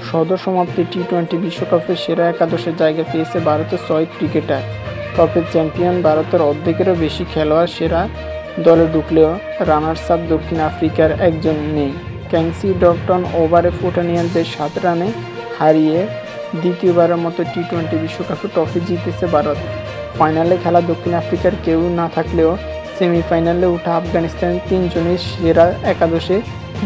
সদ্যসমাপ্তি টি-20 বিশ্বকাপে সেরা একাদশের জায়গা পেয়েছে ভারতের 6 ক্রিকেটার। তবে চ্যাম্পিয়ন ভারতের অর্ধেকেরও বেশি খেলোয়াড় সেরা দলে ঢুকলেও রানার্স আপ দক্ষিণ আফ্রিকার একজন নেই। ক্যাংসি ডকটন ওভারে ফুটানিয়ানদের 7 রানে হারিয়ে দ্বিতীয়বারের মতো টি-20 বিশ্বকাপে ট্রফি জিতেছে ভারত। ফাইনালে খেলা দক্ষিণ আফ্রিকার কেউ না থাকলেও সেমিফাইনালে ওঠা আফগানিস্তানের 3 জনই সেরা একাদশে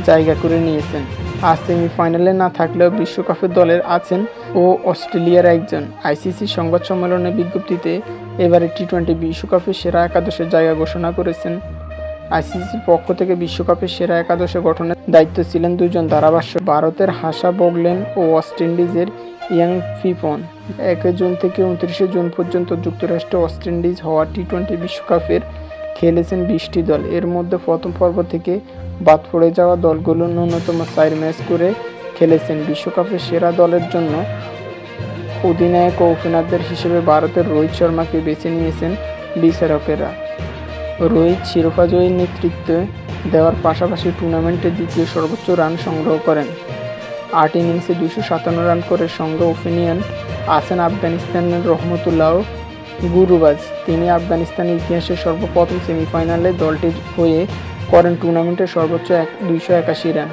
জায়গা করে নিয়েছেন। আর সেমিফাইনালে না থাকলেও বিশ্বকাপের দলের আছেন ও অস্ট্রেলিয়ার একজন। আইসিসি সংবাদ সম্মেলনের বিজ্ঞপ্তিতে এবারে টি-20 বিশ্বকাপের সেরা একাদশের জায়গা ঘোষণা করেছেন। আইসিসির পক্ষ থেকে বিশ্বকাপের সেরা একাদশে গঠনের দায়িত্ব ছিলেন 2 জন ধারাভাষ্য, ভারতের হাসা বগলেন ও ওয়েস্ট ইন্ডিজের ইয়াং ফিপন। 1 জুন থেকে 29 জুন পর্যন্ত যুক্তরাষ্ট্রে ওয়েস্ট ইন্ডিজ হওয়া টি-20 বিশ্বকাপের খেলেছেন 20টি দল। এর মধ্যে প্রথম পর্ব থেকে বাদ পড়ে যাওয়া দলগুলো ন্যূনতম 4 ম্যাচ করে খেলেছেন। বিশ্বকাপের সেরা দলের জন্য অধিনায়ক ও ওপেনারদের হিসেবে ভারতের রোহিত শর্মাকে বেছে নিয়েছেন বিচারকেরা। রোহিত শিরোপাজয়ীর নেতৃত্ব দেওয়ার পাশাপাশি টুর্নামেন্টে দ্বিতীয় সর্বোচ্চ রান সংগ্রহ করেন। 8 ইনিংসে 257 রান করে সঙ্গে ওপেনিয়ন আছেন আফগানিস্তানের রহমতুল্লাহ গুরুবাজ। তিনি আফগানিস্তানের ইতিহাসে সর্বপ্রথম সেমিফাইনালে দলটির হয়ে করেন টুর্নামেন্টের সর্বোচ্চ 281 রান।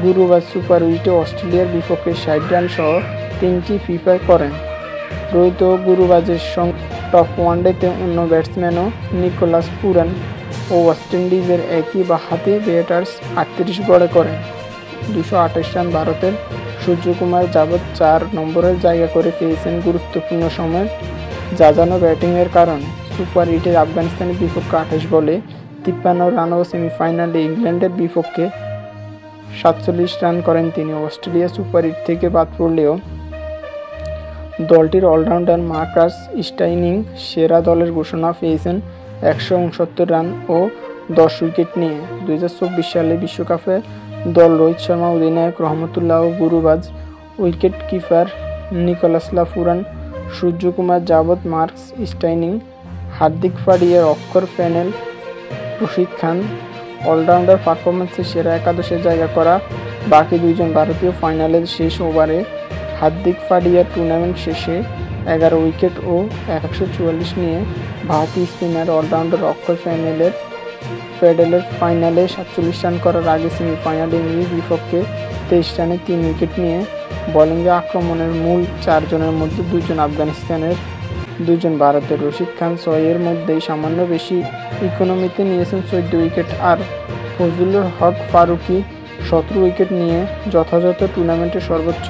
গুরুবাজ সুপার উইকেটে অস্ট্রেলিয়ার বিপক্ষে 60 রান সহ 3টি ফিফা করেন। রোহিত ও গুরুবাজের সঙ্গে টপ ওয়ানডেতে অন্য ব্যাটসম্যানও নিকোলাস পুরান ও ওয়েস্ট ইন্ডিজের একই বাঁহাতি ব্যাটার্স 38 গড়ে করেন। 228 রান ভারতের সূর্যকুমার যাদব 4 নম্বরের জায়গা করে পেয়েছেন গুরুত্বপূর্ণ সময় জাজানো ব্যাটিংয়ের কারণে। সুপার এইটে আফগানিস্তানের বিপক্ষে 28 বলে 53 রান ও সেমিফাইনালে ইংল্যান্ডের বিপক্ষে 47 রান করেন তিনি। অস্ট্রেলিয়া সুপার এইট থেকে বাদ পড়লেও দলটির অলরাউন্ডার মার্কাস স্টাইনিং সেরা দলের ঘোষণা পেয়েছেন 169 রান ও 10 উইকেট নিয়ে। 2024 সালে বিশ্বকাপে দল রোহিত শর্মা, অধিনায়ক Rahmatullah Gurbaz, wicket keeper Nicholas Pooran, Suryakumar Yadav, Marcus Stoinis, Hardik পান্ডিয়ার অক্ষর প্যানেল, রশিদ খান অলরাউন্ডার পারফরম্যান্সে সেরা একাদশে জায়গা করা বাকি 2 জন ভারতীয়। ফাইনালের শেষ ওভারে হার্দিক পান্ডিয়া টুর্নামেন্ট শেষে 11 উইকেট ও 144 নিয়ে ভারতীয় স্পিনার অলরাউন্ডার অক্ষর প্যাডেলের ফাইনালে 47 রান করার আগে সেমিফাইনালে ইংলিশ বিপক্ষে 23 রানে 3 উইকেট নিয়ে বোলিংয়ে আক্রমণের মূল 4 জনের মধ্যে 2 জন আফগানিস্তানের, 2 জন ভারতের। রশিদ খান 6 এর মধ্যেই সামান্য বেশি ইকোনমিতে নিয়েছেন 14 উইকেট আর ফজলুল হক ফারুকী 17 উইকেট নিয়ে যথাযথ টুর্নামেন্টের সর্বোচ্চ